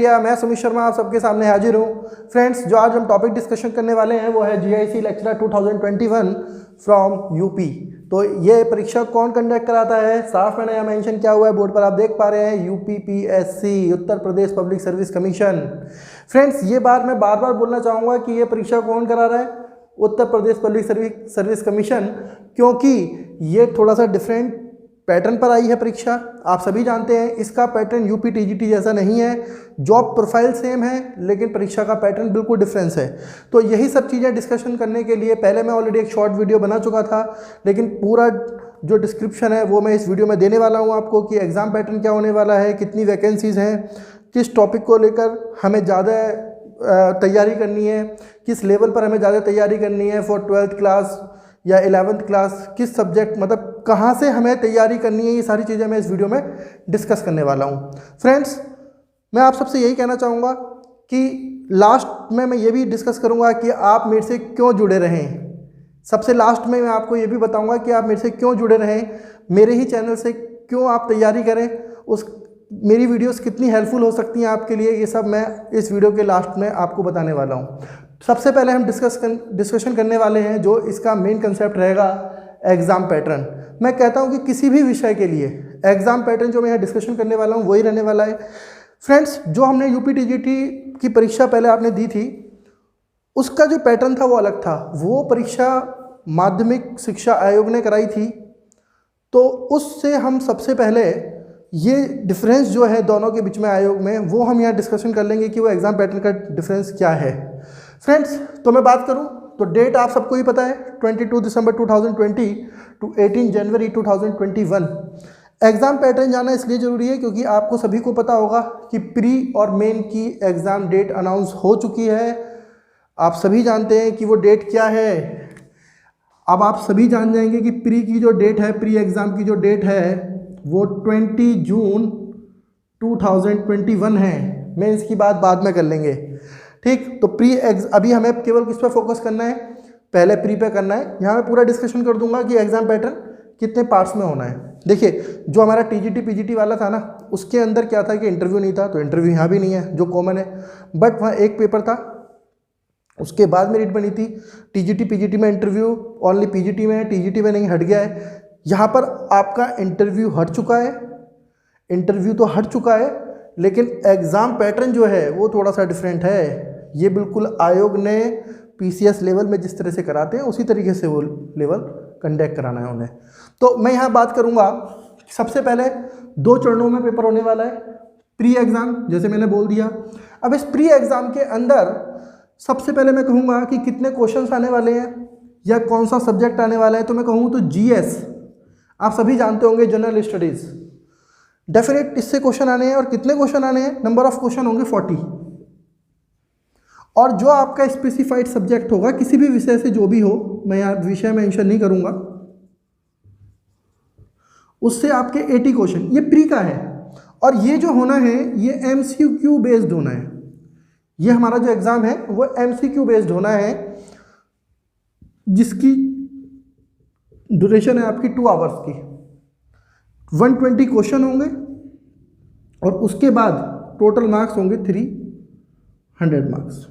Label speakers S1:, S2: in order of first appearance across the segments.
S1: India, मैं सुमित शर्मा आप सबके सामने हाजिर हूँ। फ्रेंड्स, जो आज हम टॉपिक डिस्कशन करने वाले हैं वो है जीआईसी लेक्चरर 2021 फ्रॉम यूपी। तो ये परीक्षा कौन कंडक्ट कराता है, साफ मैंने यहाँ मेंशन किया हुआ है, बोर्ड पर आप देख पा रहे हैं, UPPSC, Uttar Pradesh public service commission. Friends, ये बात मैं बार बार बोलना चाहूँगा कि ये परीक्षा कौन करा रहा है, Uttar Pradesh public service commission, क्योंकि ये थोड़ा सा डिफरेंट पैटर्न पर आई है परीक्षा। आप सभी जानते हैं इसका पैटर्न यूपी टीजीटी जैसा नहीं है, जॉब प्रोफाइल सेम है लेकिन परीक्षा का पैटर्न बिल्कुल डिफरेंस है। तो यही सब चीज़ें डिस्कशन करने के लिए पहले मैं ऑलरेडी एक शॉर्ट वीडियो बना चुका था, लेकिन पूरा जो डिस्क्रिप्शन है वो मैं इस वीडियो में देने वाला हूँ आपको कि एग्ज़ाम पैटर्न क्या होने वाला है, कितनी वैकेंसीज़ हैं, किस टॉपिक को लेकर हमें ज़्यादा तैयारी करनी है, किस लेवल पर हमें ज़्यादा तैयारी करनी है फॉर 12th क्लास या 11th क्लास, किस सब्जेक्ट, मतलब कहाँ से हमें तैयारी करनी है, ये सारी चीज़ें मैं इस वीडियो में डिस्कस करने वाला हूँ। फ्रेंड्स, मैं आप सबसे यही कहना चाहूँगा कि लास्ट में मैं ये भी डिस्कस करूँगा कि आप मेरे से क्यों जुड़े रहें। सबसे लास्ट में मैं आपको ये भी बताऊँगा कि आप मेरे से क्यों जुड़े रहें, मेरे ही चैनल से क्यों आप तैयारी करें, उस मेरी वीडियोस कितनी हेल्पफुल हो सकती हैं आपके लिए, ये सब मैं इस वीडियो के लास्ट में आपको बताने वाला हूँ। सबसे पहले हम डिस्कशन करने वाले हैं जो इसका मेन कंसेप्ट रहेगा, एग्ज़ाम पैटर्न। मैं कहता हूँ कि किसी भी विषय के लिए एग्ज़ाम पैटर्न जो मैं यहाँ डिस्कशन करने वाला हूँ वही रहने वाला है। फ्रेंड्स, जो हमने यूपी टीजीटी की परीक्षा पहले आपने दी थी, उसका जो पैटर्न था वो अलग था। वो परीक्षा माध्यमिक शिक्षा आयोग ने कराई थी, तो उससे हम सबसे पहले ये डिफरेंस जो है दोनों के बीच में आयोग में, वो हम यहाँ डिस्कशन कर लेंगे कि वो एग्ज़ाम पैटर्न का डिफरेंस क्या है। फ्रेंड्स, तो मैं बात करूँ तो डेट आप सबको ही पता है, 22 दिसंबर 2020 टू 18 जनवरी 2021। एग्ज़ाम पैटर्न जाना इसलिए ज़रूरी है क्योंकि आपको सभी को पता होगा कि प्री और मेन की एग्ज़ाम डेट अनाउंस हो चुकी है। आप सभी जानते हैं कि वो डेट क्या है। अब आप सभी जान जाएंगे कि प्री की जो डेट है, प्री एग्ज़ाम की जो डेट है वो 20 जून 2021 है। मेंस की बात बाद में कर लेंगे, ठीक। तो अभी हमें केवल किस पर फोकस करना है, पहले प्री पे करना है। यहाँ मैं पूरा डिस्कशन कर दूंगा कि एग्ज़ाम पैटर्न कितने पार्ट्स में होना है। देखिए, जो हमारा टीजीटी पीजीटी वाला था ना, उसके अंदर क्या था कि इंटरव्यू नहीं था, तो इंटरव्यू यहाँ भी नहीं है जो कॉमन है, बट वहाँ एक पेपर था, उसके बाद मेरिट बनी थी। टीजीटी पीजीटी में इंटरव्यू ओनली पीजीटी में है, टीजीटी में नहीं, हट गया है। यहाँ पर आपका इंटरव्यू हट चुका है, इंटरव्यू तो हट चुका है, लेकिन एग्ज़ाम पैटर्न जो है वो थोड़ा सा डिफरेंट है। ये बिल्कुल आयोग ने पीसीएस लेवल में जिस तरह से कराते हैं उसी तरीके से वो लेवल कंडक्ट कराना है उन्हें। तो मैं यहाँ बात करूँगा, सबसे पहले 2 चरणों में पेपर होने वाला है। प्री एग्ज़ाम, जैसे मैंने बोल दिया। अब इस प्री एग्ज़ाम के अंदर सबसे पहले मैं कहूँगा कि कितने क्वेश्चंस आने वाले हैं या कौन सा सब्जेक्ट आने वाला है, तो मैं कहूँ तो जीएस, आप सभी जानते होंगे, जनरल स्टडीज़, डेफिनेट इससे क्वेश्चन आने हैं। और कितने क्वेश्चन आने हैं, नंबर ऑफ क्वेश्चन होंगे 40। और जो आपका स्पेसिफाइड सब्जेक्ट होगा किसी भी विषय से, जो भी हो, मैं यहाँ विषय मेंशन नहीं करूँगा, उससे आपके 80 क्वेश्चन, ये प्री का है। और ये जो होना है ये एमसीक्यू बेस्ड होना है। ये हमारा जो एग्ज़ाम है वो एमसीक्यू बेस्ड होना है, जिसकी ड्यूरेशन है आपकी 2 आवर्स की। 120 क्वेश्चन होंगे और उसके बाद टोटल मार्क्स होंगे 300 मार्क्स।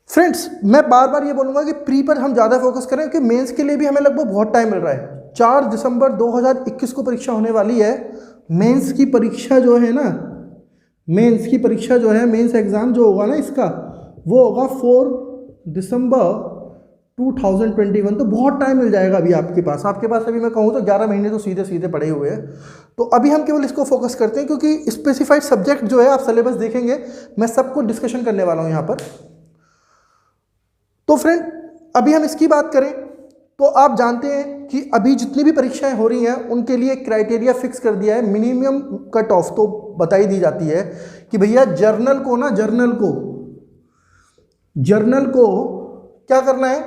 S1: फ्रेंड्स, मैं बार बार ये बोलूँगा कि प्री पर हम ज़्यादा फोकस करें, क्योंकि मेंस के लिए भी हमें लगभग बहुत टाइम मिल रहा है। 4 दिसंबर 2021 को परीक्षा होने वाली है। मेंस की परीक्षा जो है ना, मेंस की परीक्षा जो है, मेंस एग्ज़ाम जो होगा ना इसका, वो होगा 4 दिसंबर 2021। तो बहुत टाइम मिल जाएगा अभी आपके पास अभी मैं कहूँ तो 11 महीने तो सीधे सीधे पड़े हुए हैं। तो अभी हम केवल इसको फोकस करते हैं, क्योंकि स्पेसिफाइड सब्जेक्ट जो है, आप सिलेबस देखेंगे, मैं सबको डिस्कशन करने वाला हूँ यहाँ पर। तो फ्रेंड, अभी हम इसकी बात करें तो आप जानते हैं कि अभी जितनी भी परीक्षाएं हो रही हैं उनके लिए क्राइटेरिया फिक्स कर दिया है, मिनिमम कट ऑफ तो बताई दी जाती है कि भैया जर्नल को ना, जर्नल को क्या करना है,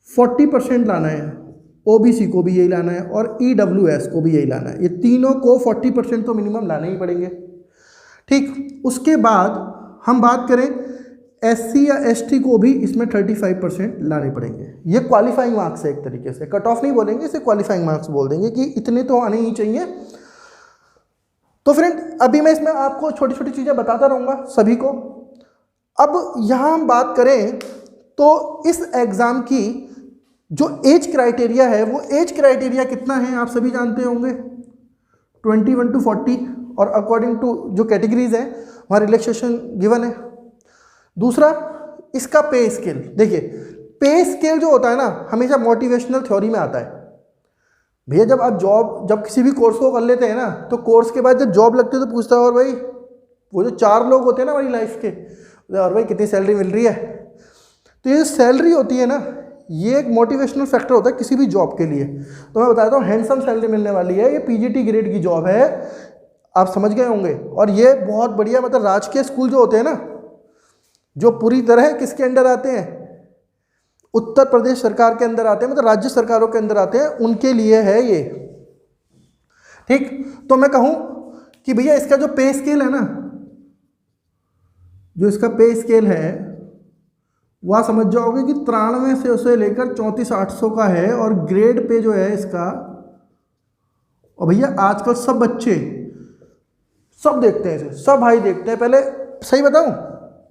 S1: 40% लाना है, ओबीसी को भी यही लाना है और ईडब्ल्यूएस को भी यही लाना है। ये तीनों को 40% तो मिनिमम लाने ही पड़ेंगे, ठीक। उसके बाद हम बात करें एससी या एसटी को भी इसमें 35% लाने पड़ेंगे। ये क्वालिफाइंग मार्क्स है एक तरीके से, कट ऑफ नहीं बोलेंगे, इसे क्वालिफाइंग मार्क्स बोल देंगे कि इतने तो आने ही चाहिए। तो फ्रेंड अभी मैं इसमें आपको छोटी छोटी चीज़ें बताता रहूँगा सभी को। अब यहाँ हम बात करें तो इस एग्ज़ाम की जो एज क्राइटेरिया है, वो एज क्राइटेरिया कितना है आप सभी जानते होंगे, 21 to 40, और अकॉर्डिंग टू जो कैटेगरीज हैं वहाँ रिलैक्सेशन गिवन है। दूसरा इसका पे स्केल, देखिए पे स्केल जो होता है ना हमेशा मोटिवेशनल थ्योरी में आता है। भैया जब आप जब किसी भी कोर्स को कर लेते हैं ना, तो कोर्स के बाद जब जॉब लगती है तो पूछता है और भाई वो जो 4 लोग होते हैं ना हमारी लाइफ के, और भाई कितनी सैलरी मिल रही है। तो ये सैलरी होती है ना, ये एक मोटिवेशनल फैक्टर होता है किसी भी जॉब के लिए। तो मैं बताता हूँ हैंडसम सैलरी मिलने वाली है, ये पीजीटी ग्रेड की जॉब है, आप समझ गए होंगे। और ये बहुत बढ़िया, मतलब राजकीय स्कूल जो होते हैं ना, जो पूरी तरह किसके अंडर आते हैं, उत्तर प्रदेश सरकार के अंदर आते हैं, मतलब राज्य सरकारों के अंदर आते हैं, उनके लिए है ये। ठीक, तो मैं कहूँ कि भैया इसका जो पे स्केल है ना, जो इसका पे स्केल है वह समझ जाओगे कि 93 से उसे लेकर 34,800 का है। और ग्रेड पे जो है इसका, और भैया आजकल सब बच्चे सब देखते हैं इसे, सब भाई देखते हैं। पहले सही बताऊं,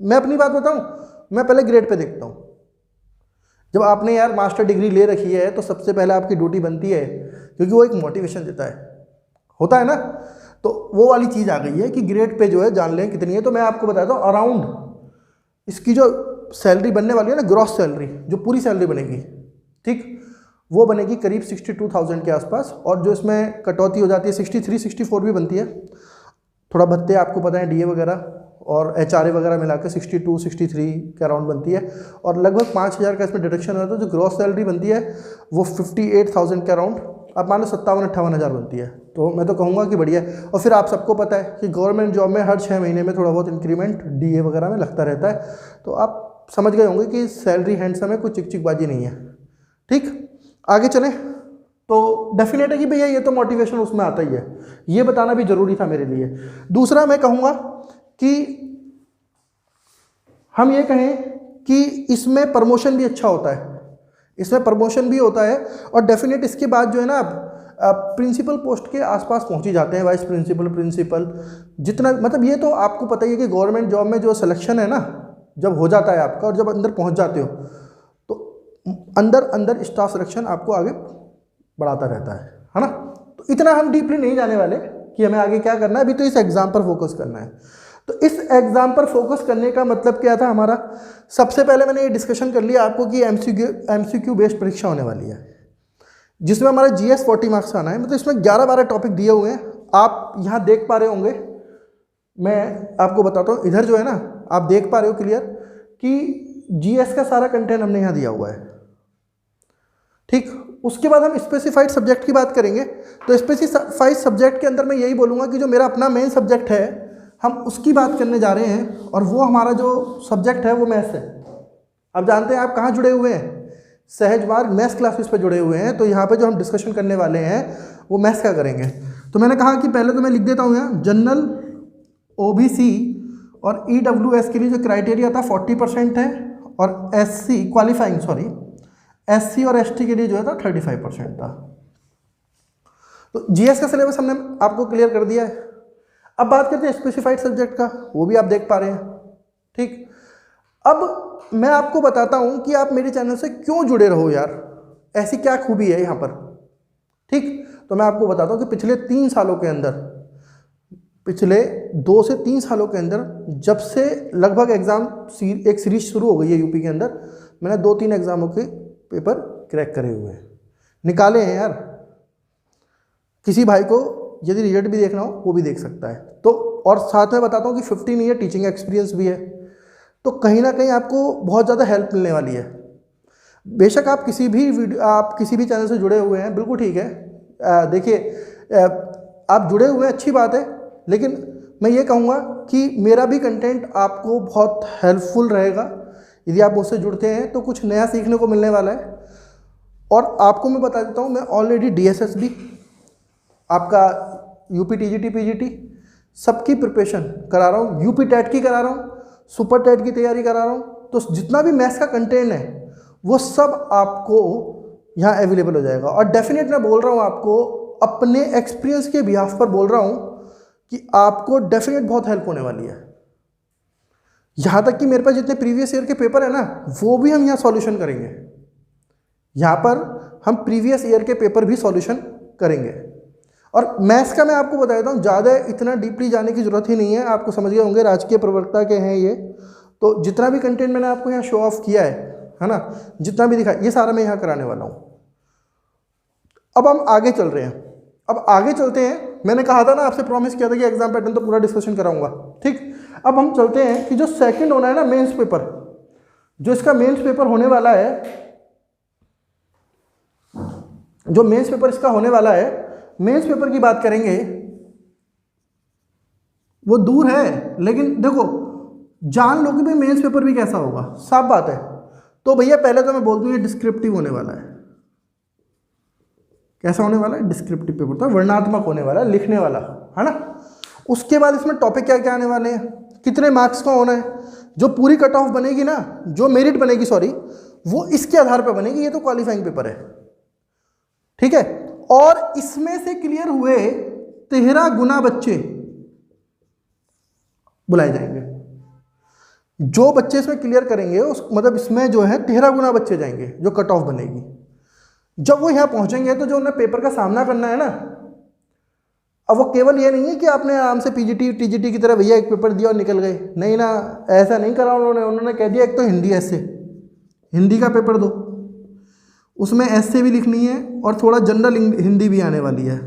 S1: मैं अपनी बात बताऊं, मैं पहले ग्रेड पे देखता हूं। जब आपने यार मास्टर डिग्री ले रखी है तो सबसे पहले आपकी ड्यूटी बनती है, क्योंकि वो एक मोटिवेशन देता है, होता है ना, तो वो वाली चीज़ आ गई है कि ग्रेड पे जो है जान लें कितनी है। तो मैं आपको बताता हूँ अराउंड इसकी जो सैलरी बनने वाली है ना, ग्रॉस सैलरी जो पूरी सैलरी बनेगी, ठीक, वो बनेगी करीब 62,000 के आसपास। और जो इसमें कटौती हो जाती है 63, 64 भी बनती है, थोड़ा भत्ते आपको पता है, डीए वगैरह और एचआरए वगैरह मिला के 62, 63 के अराउंड बनती है। और लगभग 5,000 का इसमें डिडक्शन होता है, तो जो ग्रॉस सैलरी बनती है वो 58,000 के अराउंड, अब मान लो 57-58 बनती है। तो मैं तो कहूँगा कि बढ़िया है। और फिर आप सबको पता है कि गवर्नमेंट जॉब में हर 6 महीने में थोड़ा बहुत इंक्रीमेंट डीए वगैरह में लगता रहता है। तो आप समझ गए होंगे कि सैलरी हैंडसम है, कोई चिकचिकबाजी नहीं है। ठीक, आगे चलें तो डेफिनेट है कि भैया ये तो मोटिवेशन उसमें आता ही है, ये बताना भी जरूरी था मेरे लिए। दूसरा मैं कहूँगा कि हम ये कहें कि इसमें प्रमोशन भी अच्छा होता है, इसमें प्रमोशन भी होता है। और डेफिनेट इसके बाद जो है ना आप प्रिंसिपल पोस्ट के आसपास पहुंच ही जाते हैं, वाइस प्रिंसिपल, प्रिंसिपल, जितना, मतलब ये तो आपको पता ही है कि गवर्नमेंट जॉब में जो सिलेक्शन है ना, जब हो जाता है आपका और जब अंदर पहुंच जाते हो तो अंदर स्टाफ सिलेक्शन आपको आगे बढ़ाता रहता है ना। तो इतना हम डीपली नहीं जाने वाले कि हमें आगे क्या करना है, अभी तो इस एग्ज़ाम पर फोकस करना है। तो इस एग्ज़ाम पर फोकस करने का मतलब क्या था हमारा, सबसे पहले मैंने ये डिस्कशन कर लिया आपको कि एमसीक्यू बेस्ड परीक्षा होने वाली है, जिसमें हमारा जीएस 40 मार्क्स आना है। मतलब इसमें 11-12 टॉपिक दिए हुए हैं, आप यहाँ देख पा रहे होंगे, मैं आपको बताता हूँ, इधर जो है ना आप देख पा रहे हो क्लियर कि जीएस का सारा कंटेंट हमने यहाँ दिया हुआ है। ठीक, उसके बाद हम स्पेसिफाइड सब्जेक्ट की बात करेंगे। तो स्पेसिफाइड सब्जेक्ट के अंदर मैं यही बोलूँगा कि जो मेरा अपना मेन सब्जेक्ट है हम उसकी बात करने जा रहे हैं, और वो हमारा जो सब्जेक्ट है वो मैथ्स है। अब जानते हैं आप कहाँ जुड़े हुए हैं, सहज मार्ग मैथ्स क्लासेस पे जुड़े हुए हैं। तो यहाँ पे जो हम डिस्कशन करने वाले हैं वो मैथ्स का करेंगे। तो मैंने कहा कि पहले तो मैं लिख देता हूँ यहाँ, जनरल, ओबीसी और ईडब्ल्यूएस के लिए जो क्राइटेरिया था 40% है, और एससी क्वालिफाइंग, सॉरी, एससी और एसटी के लिए जो है था 35% था। तो जीएस का सिलेबस हमने आपको क्लियर कर दिया है। अब बात करते हैं स्पेसिफाइड सब्जेक्ट का, वो भी आप देख पा रहे हैं। ठीक, अब मैं आपको बताता हूं कि आप मेरे चैनल से क्यों जुड़े रहो यार, ऐसी क्या खूबी है यहाँ पर। ठीक, तो मैं आपको बताता हूं कि पिछले 3 सालों के अंदर, पिछले 2 से 3 सालों के अंदर, जब से लगभग एग्ज़ाम एक सीरीज शुरू हो गई है यूपी के अंदर, मैंने 2-3 एग्ज़ामों के पेपर क्रैक करे हुए हैं, निकाले हैं यार। किसी भाई को यदि रिजल्ट भी देखना हो वो भी देख सकता है। तो और साथ में बताता हूँ कि 15 ईयर टीचिंग एक्सपीरियंस भी है, तो कहीं ना कहीं आपको बहुत ज़्यादा हेल्प मिलने वाली है। बेशक आप किसी भी चैनल से जुड़े हुए हैं, बिल्कुल ठीक है, देखिए आप जुड़े हुए हैं, अच्छी बात है, लेकिन मैं ये कहूँगा कि मेरा भी कंटेंट आपको बहुत हेल्पफुल रहेगा। यदि आप मुझसे जुड़ते हैं तो कुछ नया सीखने को मिलने वाला है। और आपको मैं बता देता हूँ, मैं ऑलरेडी डीएसएस भी, आपका यूपी टीजीटी पीजीटी सबकी प्रिपरेशन करा रहा हूँ, यूपी टेट की करा रहा हूँ, सुपर टेट की तैयारी करा रहा हूँ। तो जितना भी मैथ्स का कंटेंट है वो सब आपको यहाँ अवेलेबल हो जाएगा। और डेफिनेट मैं बोल रहा हूँ आपको, अपने एक्सपीरियंस के बिहाफ पर बोल रहा हूँ कि आपको डेफिनेट बहुत हेल्प होने वाली है। यहाँ तक कि मेरे पास जितने प्रीवियस ईयर के पेपर है ना, वो भी हम यहाँ सॉल्यूशन करेंगे। यहाँ पर हम प्रीवियस ईयर के पेपर भी सॉल्यूशन करेंगे। और मैथ्स का मैं आपको बता देता हूँ, ज़्यादा इतना डीपली जाने की ज़रूरत ही नहीं है। आपको समझ गए होंगे, राजकीय प्रवक्ता के हैं ये, तो जितना भी कंटेंट मैंने आपको यहाँ शो ऑफ किया है ना, जितना भी दिखा, ये सारा मैं यहाँ कराने वाला हूँ। अब हम आगे चल रहे हैं। अब आगे चलते हैं। मैंने कहा था ना, आपसे प्रॉमिस किया था कि एग्जाम पैटर्न तो पूरा डिस्कशन कराऊंगा, ठीक। अब हम चलते हैं कि जो सेकंड होना है ना, मेंस पेपर, जो इसका मेंस पेपर होने वाला है, जो मेंस पेपर इसका होने वाला है, मेंस पेपर की बात करेंगे। वो दूर है, लेकिन देखो जान लो कि भाई मेंस पेपर भी कैसा होगा, साफ बात है। तो भैया पहले तो मैं बोल दूं, ये डिस्क्रिप्टिव होने वाला है। कैसा होने वाला है? डिस्क्रिप्टिव पेपर, तो वर्णनात्मक होने वाला है, लिखने वाला, है ना। उसके बाद इसमें टॉपिक क्या क्या आने वाले हैं, कितने मार्क्स का होना है, जो पूरी कट ऑफ बनेगी ना, जो मेरिट बनेगी, सॉरी, वो इसके आधार पर बनेगी। ये तो क्वालिफाइंग पेपर है, ठीक है। और इसमें से क्लियर हुए 13 गुना बच्चे बुलाए जाएंगे। जो बच्चे इसमें क्लियर करेंगे उस मतलब इसमें जो है 13 गुना बच्चे जाएंगे, जो कट ऑफ बनेगी। जब वो यहाँ पहुंचेंगे तो जो उन्हें पेपर का सामना करना है ना, अब वो केवल ये नहीं है कि आपने आराम से पीजीटी टीजीटी की तरह भैया एक पेपर दिया और निकल गए, नहीं ना, ऐसा नहीं करा उन्होंने कह दिया एक तो हिंदी ऐसे, हिंदी का पेपर दो, उसमें ऐसे भी लिखनी है और थोड़ा जनरल हिंदी भी आने वाली है।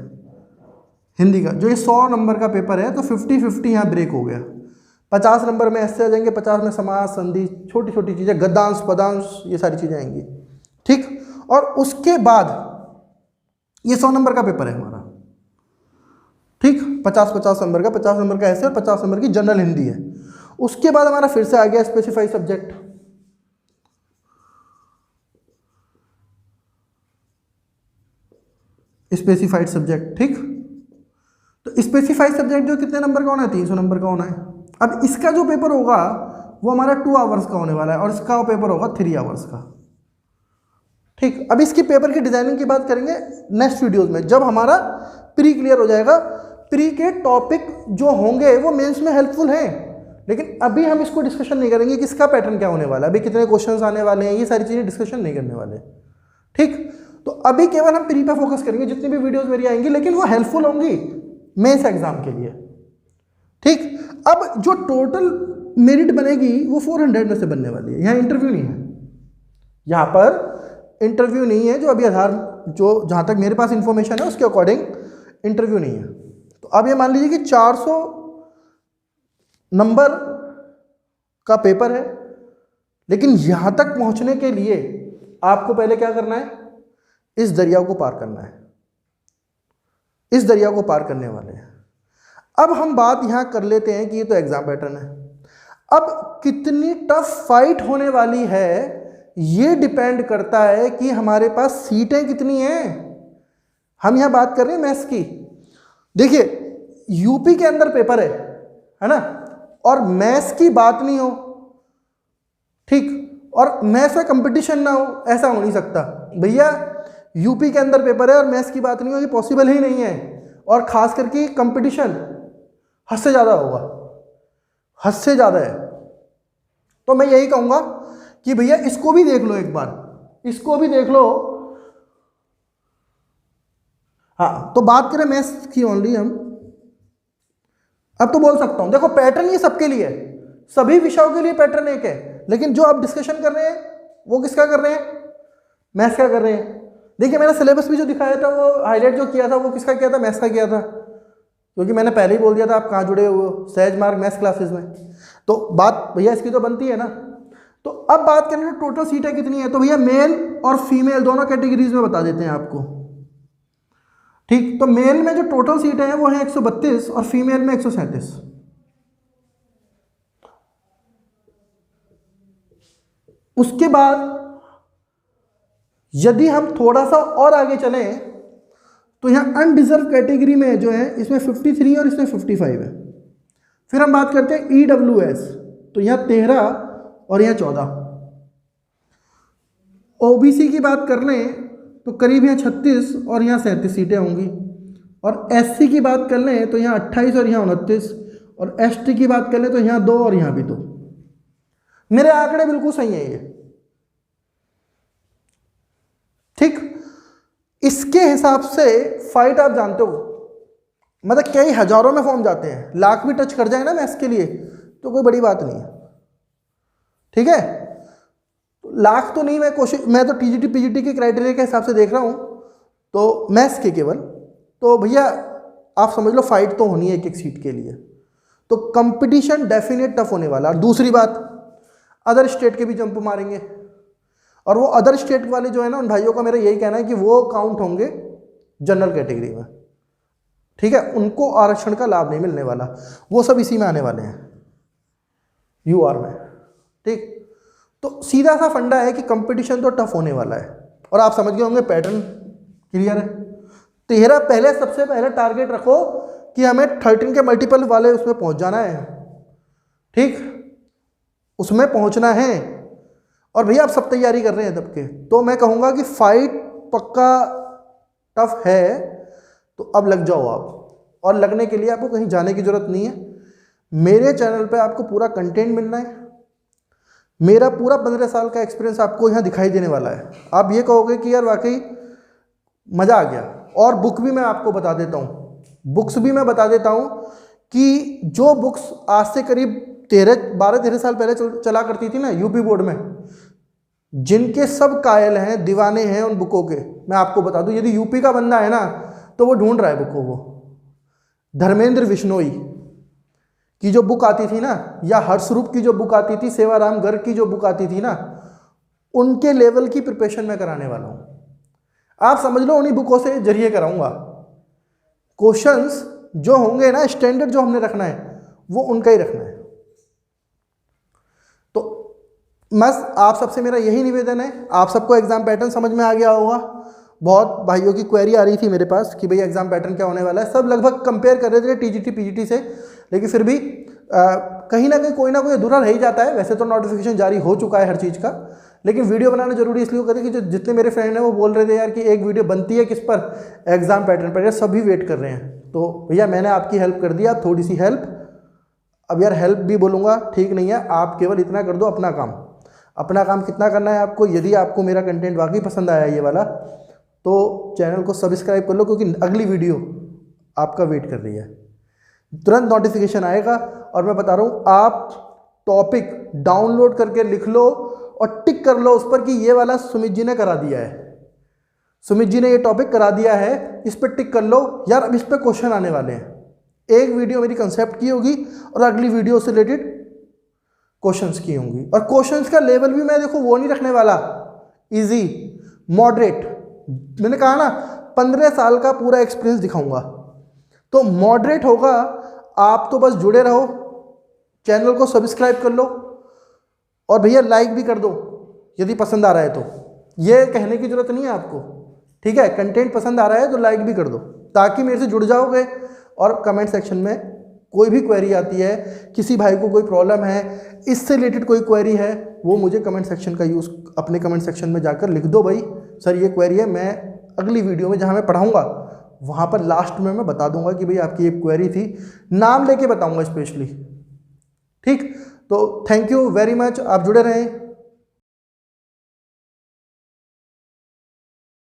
S1: हिंदी का जो ये 100 नंबर का पेपर है, तो 50-50 यहाँ ब्रेक हो गया। 50 नंबर में ऐसे आ जाएंगे, 50 में समास, संधि, छोटी छोटी चीज़ें, गद्यांश पदांश, ये सारी चीज़ें आएंगी, ठीक। और उसके बाद ये 100 नंबर का पेपर है हमारा, ठीक। 50-50 नंबर का, 50 नंबर का ऐसे और 50 नंबर की जनरल हिंदी है। उसके बाद हमारा फिर से आ गया स्पेसिफाइड सब्जेक्ट। स्पेसिफाइड सब्जेक्ट, ठीक। तो स्पेसिफाइड सब्जेक्ट जो कितने नंबर का होना है? 300 नंबर का होना है। अब इसका जो पेपर होगा वो हमारा 2 आवर्स का होने वाला है, और इसका पेपर होगा 3 आवर्स का, ठीक। अब इसकी पेपर की डिजाइनिंग की बात करेंगे नेक्स्ट वीडियोस में, जब हमारा प्री क्लियर हो जाएगा। प्री के टॉपिक जो होंगे वो मेंस में हेल्पफुल हैं, लेकिन अभी हम इसको डिस्कशन नहीं करेंगे कि इसका पैटर्न क्या होने वाला है, अभी कितने क्वेश्चंस आने वाले हैं, ये सारी चीज़ें डिस्कशन नहीं करने वाले, ठीक। तो अभी केवल हम प्री पे फोकस करेंगे, जितनी भी वीडियोस मेरी आएंगी, लेकिन वो हेल्पफुल होंगी मेंस एग्जाम के लिए, ठीक। अब जो टोटल मेरिट बनेगी वो 400 में से बनने वाली है। यहाँ इंटरव्यू नहीं है, यहाँ पर इंटरव्यू नहीं है, जो अभी आधार, जो जहाँ तक मेरे पास इंफॉर्मेशन है उसके अकॉर्डिंग इंटरव्यू नहीं है। तो अब ये मान लीजिए कि 400 नंबर का पेपर है, लेकिन यहाँ तक पहुँचने के लिए आपको पहले क्या करना है? इस दरिया को पार करना है, इस दरिया को पार करने वाले हैं। अब हम बात यहाँ कर लेते हैं कि ये तो एग्जाम पैटर्न है, अब कितनी टफ फाइट होने वाली है ये डिपेंड करता है कि हमारे पास सीटें कितनी हैं। हम यहाँ बात कर रहे हैं मैथ्स की। देखिए यूपी के अंदर पेपर है ना, और मैथ्स की बात नहीं हो, ठीक, और मैथ्स में कंपटीशन ना हो, ऐसा हो नहीं सकता भैया। यूपी के अंदर पेपर है और मैथ्स की बात नहीं हो, ये पॉसिबल ही नहीं है। और खास करके कंपटीशन हद से ज़्यादा होगा, हद से ज़्यादा है। तो मैं यही कहूँगा कि भैया इसको भी देख लो एक बार, इसको भी देख लो। हाँ, तो बात करें मैथ्स की ओनली हम, अब तो बोल सकता हूँ, देखो पैटर्न ये सबके लिए है, सभी विषयों के लिए पैटर्न एक है, लेकिन जो आप डिस्कशन कर रहे हैं वो किसका कर रहे हैं? मैथ्स का कर रहे हैं। देखिए मैंने सिलेबस भी जो दिखाया था, वो हाईलाइट जो किया था वो किसका किया था? मैथ्स का किया था, क्योंकि मैंने पहले ही बोल दिया था आप कहाँ जुड़े हुए हो, सहज मार्ग मैथ्स क्लासेस में। तो बात भैया इसकी तो बनती है ना। तो अब बात करें तो टोटल सीटें कितनी है, तो भैया मेल और फीमेल दोनों कैटेगरीज में बता देते हैं आपको, ठीक। तो मेल में जो टोटल सीटें हैं वो है 132 और फीमेल में 137। उसके बाद यदि हम थोड़ा सा और आगे चलें तो यहाँ अनडिजर्व कैटेगरी में जो है इसमें 53 और इसमें 55 है। फिर हम बात करते हैं EWS, तो यहाँ 13 और यहाँ 14। OBC की बात कर लें तो करीब यहाँ 36 और यहाँ 37 सीटें होंगी। और एससी की बात कर लें तो यहाँ 28 और यहाँ 29, और एसटी की बात कर लें तो यहाँ 2 और यहाँ भी 2। मेरे आंकड़े बिल्कुल सही हैं ये, ठीक। इसके हिसाब से फाइट आप जानते हो, मतलब कई हजारों में फॉर्म जाते हैं, लाख भी टच कर जाए ना मैथ्स के लिए तो कोई बड़ी बात नहीं है, ठीक है। लाख तो नहीं, मैं तो टीजीटी पीजीटी के क्राइटेरिया के हिसाब से देख रहा हूं, तो मैथ्स के केवल, तो भैया आप समझ लो फाइट तो होनी है एक एक सीट के लिए, तो कंपटीशन डेफिनेट टफ होने वाला। और दूसरी बात, अदर स्टेट के भी जंप मारेंगे, और वो अदर स्टेट वाले जो है ना, उन भाइयों का मेरा यही कहना है कि वो काउंट होंगे जनरल कैटेगरी में, ठीक है। उनको आरक्षण का लाभ नहीं मिलने वाला, वो सब इसी में आने वाले हैं, यूआर में, ठीक। तो सीधा सा फंडा है कि कंपटीशन तो टफ होने वाला है, और आप समझ गए होंगे पैटर्न क्लियर है। तेरा पहले सबसे पहले टारगेट रखो कि हमें 13 के मल्टीपल वाले उसमें पहुंच जाना है, ठीक, उसमें पहुंचना है। और भैया आप सब तैयारी कर रहे हैं तब के, तो मैं कहूँगा कि फाइट पक्का टफ है, तो अब लग जाओ आप। और लगने के लिए आपको कहीं जाने की ज़रूरत नहीं है, मेरे चैनल पे आपको पूरा कंटेंट मिलना है। मेरा पूरा 15 साल का एक्सपीरियंस आपको यहाँ दिखाई देने वाला है। आप ये कहोगे कि यार वाकई मज़ा आ गया। और बुक भी मैं आपको बता देता हूँ, बुक्स भी मैं बता देता हूँ कि जो बुक्स आज से करीब 12-13 साल पहले चला करती थी ना यूपी बोर्ड में, जिनके सब कायल हैं, दीवाने हैं उन बुकों के, मैं आपको बता दूं, यदि यूपी का बंदा है ना तो वो ढूंढ रहा है बुक को। वो धर्मेंद्र बिश्नोई की जो बुक आती थी ना, या हर्षरूप की जो बुक आती थी, सेवाराम गर्ग की जो बुक आती थी ना, उनके लेवल की प्रिपरेशन मैं कराने वाला हूँ। आप समझ लो उन्हीं बुकों से जरिए कराऊंगा। क्वेश्चंस जो होंगे ना, स्टैंडर्ड जो हमने रखना है वो उनका ही रखना है। तो बस आप सबसे मेरा यही निवेदन है, आप सबको एग्जाम पैटर्न समझ में आ गया होगा। बहुत भाइयों की क्वेरी आ रही थी मेरे पास कि भाई एग्जाम पैटर्न क्या होने वाला है, सब लगभग कंपेयर कर रहे थे टीजीटी पीजीटी से, लेकिन फिर भी कहीं ना कहीं कोई ना कोई अधूरा रह ही जाता है। वैसे तो नोटिफिकेशन जारी हो चुका है हर चीज़ का, लेकिन वीडियो बनाना जरूरी इसलिए करें कि जो जितने मेरे फ्रेंड हैं वो बोल रहे थे यार कि एक वीडियो बनती है किस पर, एग्जाम पैटर्न पर, यार सभी वेट कर रहे हैं। तो भैया मैंने आपकी हेल्प कर दिया, थोड़ी सी हेल्प। अब यार हेल्प भी बोलूँगा ठीक नहीं है, आप केवल इतना कर दो, अपना काम। अपना काम कितना करना है आपको, यदि आपको मेरा कंटेंट वाकई पसंद आया ये वाला, तो चैनल को सब्सक्राइब कर लो, क्योंकि अगली वीडियो आपका वेट कर रही है, तुरंत नोटिफिकेशन आएगा। और मैं बता रहा हूँ, आप टॉपिक डाउनलोड करके लिख लो और टिक कर लो उस पर कि ये वाला सुमित जी ने करा दिया है, सुमित जी ने ये टॉपिक करा दिया है, इस पर टिक कर लो यार। अब इस पर क्वेश्चन आने वाले हैं, एक वीडियो मेरी कंसेप्ट की होगी और अगली वीडियो से रिलेटेड क्वेश्चंस की होंगी। और क्वेश्चंस का लेवल भी मैं देखो वो नहीं रखने वाला इजी, मॉडरेट। मैंने कहा ना 15 साल का पूरा एक्सपीरियंस दिखाऊंगा, तो मॉडरेट होगा। आप तो बस जुड़े रहो, चैनल को सब्सक्राइब कर लो, और भैया लाइक भी कर दो यदि पसंद आ रहा है तो। ये कहने की जरूरत नहीं है आपको, ठीक है। कंटेंट पसंद आ रहा है तो लाइक भी कर दो, ताकि मेरे से जुड़ जाओगे। और कमेंट सेक्शन में कोई भी क्वेरी आती है, किसी भाई को कोई प्रॉब्लम है, इससे रिलेटेड कोई क्वेरी है, वो मुझे कमेंट सेक्शन का यूज़, अपने कमेंट सेक्शन में जाकर लिख दो भाई सर ये क्वेरी है। मैं अगली वीडियो में जहाँ मैं पढ़ाऊँगा वहाँ पर लास्ट में मैं बता दूंगा कि भाई आपकी ये क्वेरी थी, नाम लेके बताऊंगा स्पेशली, ठीक। तो थैंक यू वेरी मच, आप जुड़े रहें।